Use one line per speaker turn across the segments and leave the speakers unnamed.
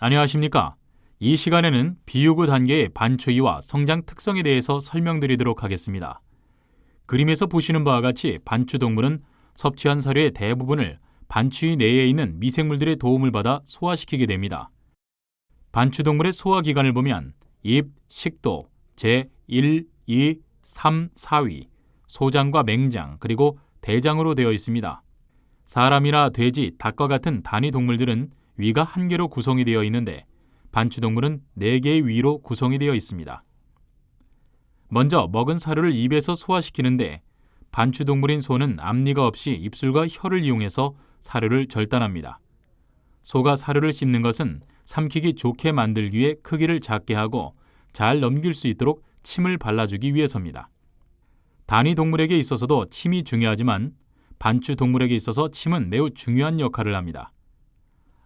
안녕하십니까? 이 시간에는 비유구 단계의 반추위와 성장 특성에 대해서 설명드리도록 하겠습니다. 그림에서 보시는 바와 같이 반추동물은 섭취한 사료의 대부분을 반추위 내에 있는 미생물들의 도움을 받아 소화시키게 됩니다. 반추동물의 소화기관을 보면 입, 식도, 제1, 2, 3, 4위, 소장과 맹장, 그리고 대장으로 되어 있습니다. 사람이나 돼지, 닭과 같은 단위 동물들은 위가 한 개로 구성이 되어 있는데 반추동물은 4개의 위로 구성이 되어 있습니다. 먼저 먹은 사료를 입에서 소화시키는데 반추동물인 소는 앞니가 없이 입술과 혀를 이용해서 사료를 절단합니다. 소가 사료를 씹는 것은 삼키기 좋게 만들기 위해 크기를 작게 하고 잘 넘길 수 있도록 침을 발라주기 위해서입니다. 단위 동물에게 있어서도 침이 중요하지만 반추동물에게 있어서 침은 매우 중요한 역할을 합니다.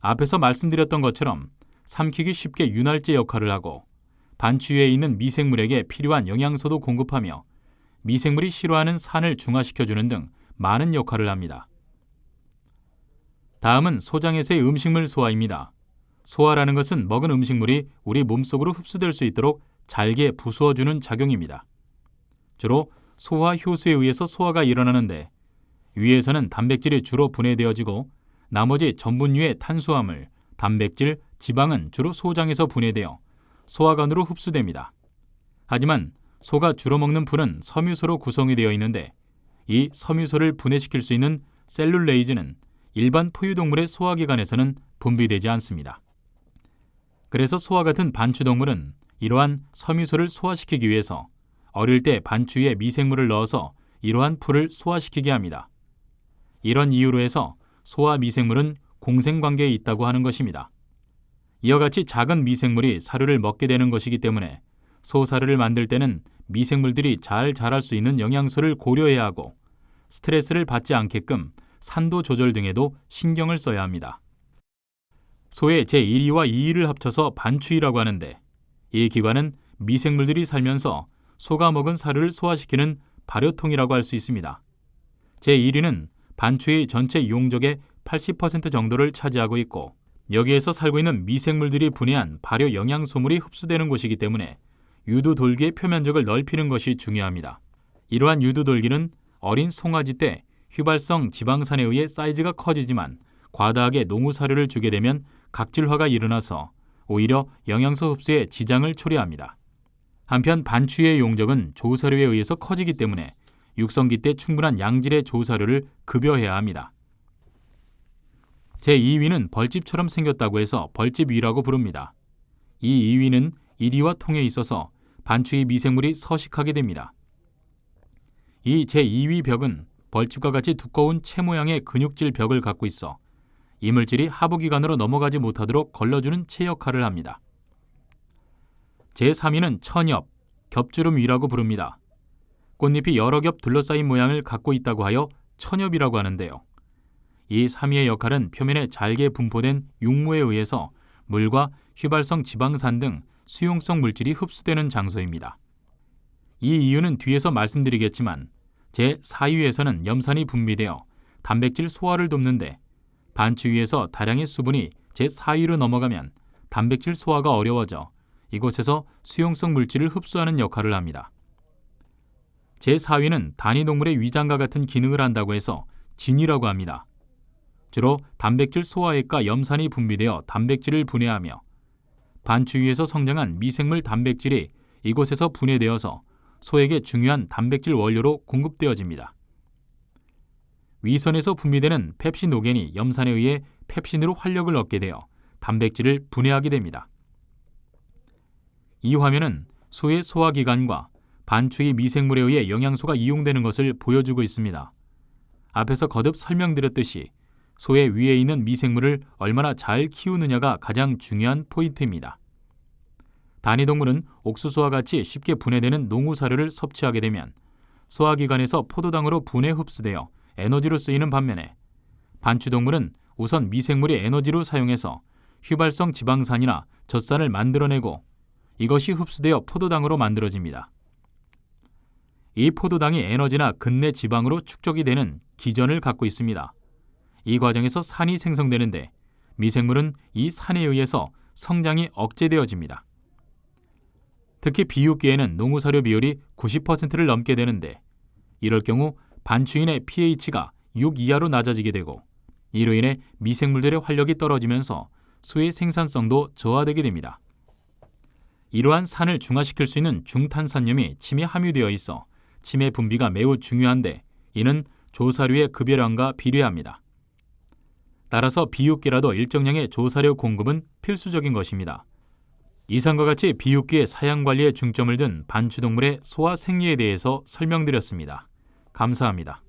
앞에서 말씀드렸던 것처럼 삼키기 쉽게 윤활제 역할을 하고 반추위에 있는 미생물에게 필요한 영양소도 공급하며 미생물이 싫어하는 산을 중화시켜주는 등 많은 역할을 합니다. 다음은 소장에서의 음식물 소화입니다. 소화라는 것은 먹은 음식물이 우리 몸속으로 흡수될 수 있도록 잘게 부수어주는 작용입니다. 주로 소화 효소에 의해서 소화가 일어나는데 위에서는 단백질이 주로 분해되어지고 나머지 전분류의 탄수화물, 단백질, 지방은 주로 소장에서 분해되어 소화관으로 흡수됩니다. 하지만 소가 주로 먹는 풀은 섬유소로 구성이 되어 있는데 이 섬유소를 분해시킬 수 있는 셀룰레이즈는 일반 포유동물의 소화기관에서는 분비되지 않습니다. 그래서 소와 같은 반추동물은 이러한 섬유소를 소화시키기 위해서 어릴 때 반추위에 미생물을 넣어서 이러한 풀을 소화시키게 합니다. 이런 이유로 해서 소와 미생물은 공생관계에 있다고 하는 것입니다. 이와 같이 작은 미생물이 사료를 먹게 되는 것이기 때문에 소사료를 만들 때는 미생물들이 잘 자랄 수 있는 영양소를 고려해야 하고 스트레스를 받지 않게끔 산도 조절 등에도 신경을 써야 합니다. 소의 제1위와 2위를 합쳐서 반추위라고 하는데 이 기관은 미생물들이 살면서 소가 먹은 사료를 소화시키는 발효통이라고 할 수 있습니다. 제1위는 반추위 전체 용적의 80% 정도를 차지하고 있고 여기에서 살고 있는 미생물들이 분해한 발효 영양소물이 흡수되는 곳이기 때문에 유두돌기의 표면적을 넓히는 것이 중요합니다. 이러한 유두돌기는 어린 송아지 때 휘발성 지방산에 의해 사이즈가 커지지만 과다하게 농우사료를 주게 되면 각질화가 일어나서 오히려 영양소 흡수에 지장을 초래합니다. 한편 반추위의 용적은 조사료에 의해서 커지기 때문에 육성기 때 충분한 양질의 조사료를 급여해야 합니다. 제2위는 벌집처럼 생겼다고 해서 벌집위라고 부릅니다. 이 2위는 1위와 통에 있어서 반추위 미생물이 서식하게 됩니다. 이 제2위 벽은 벌집과 같이 두꺼운 채 모양의 근육질 벽을 갖고 있어 이물질이 하부기관으로 넘어가지 못하도록 걸러주는 채 역할을 합니다. 제3위는 천엽, 겹주름위라고 부릅니다. 꽃잎이 여러 겹 둘러싸인 모양을 갖고 있다고 하여 천엽이라고 하는데요. 이 3위의 역할은 표면에 잘게 분포된 육모에 의해서 물과 휘발성 지방산 등 수용성 물질이 흡수되는 장소입니다. 이 이유는 뒤에서 말씀드리겠지만 제4위에서는 염산이 분비되어 단백질 소화를 돕는데 반추위에서 다량의 수분이 제4위로 넘어가면 단백질 소화가 어려워져 이곳에서 수용성 물질을 흡수하는 역할을 합니다. 제4위는 단위동물의 위장과 같은 기능을 한다고 해서 진위라고 합니다. 주로 단백질 소화액과 염산이 분비되어 단백질을 분해하며 반추위에서 성장한 미생물 단백질이 이곳에서 분해되어서 소에게 중요한 단백질 원료로 공급되어집니다. 위선에서 분비되는 펩시노겐이 염산에 의해 펩신으로 활력을 얻게 되어 단백질을 분해하게 됩니다. 이 화면은 소의 소화기관과 반추위 미생물에 의해 영양소가 이용되는 것을 보여주고 있습니다. 앞에서 거듭 설명드렸듯이 소의 위에 있는 미생물을 얼마나 잘 키우느냐가 가장 중요한 포인트입니다. 단위동물은 옥수수와 같이 쉽게 분해되는 농우사료를 섭취하게 되면 소화기관에서 포도당으로 분해 흡수되어 에너지로 쓰이는 반면에 반추동물은 우선 미생물이 에너지로 사용해서 휘발성 지방산이나 젖산을 만들어내고 이것이 흡수되어 포도당으로 만들어집니다. 이 포도당이 에너지나 근내 지방으로 축적이 되는 기전을 갖고 있습니다. 이 과정에서 산이 생성되는데 미생물은 이 산에 의해서 성장이 억제되어집니다. 특히 비육기에는 농우사료 비율이 90%를 넘게 되는데 이럴 경우 반추인의 pH가 6 이하로 낮아지게 되고 이로 인해 미생물들의 활력이 떨어지면서 수의 생산성도 저하되게 됩니다. 이러한 산을 중화시킬 수 있는 중탄산염이 침에 함유되어 있어 침의 분비가 매우 중요한데 이는 조사료의 급여량과 비례합니다. 따라서 비육기라도 일정량의 조사료 공급은 필수적인 것입니다. 이상과 같이 비육기의 사양 관리에 중점을 둔 반추동물의 소화 생리에 대해서 설명드렸습니다. 감사합니다.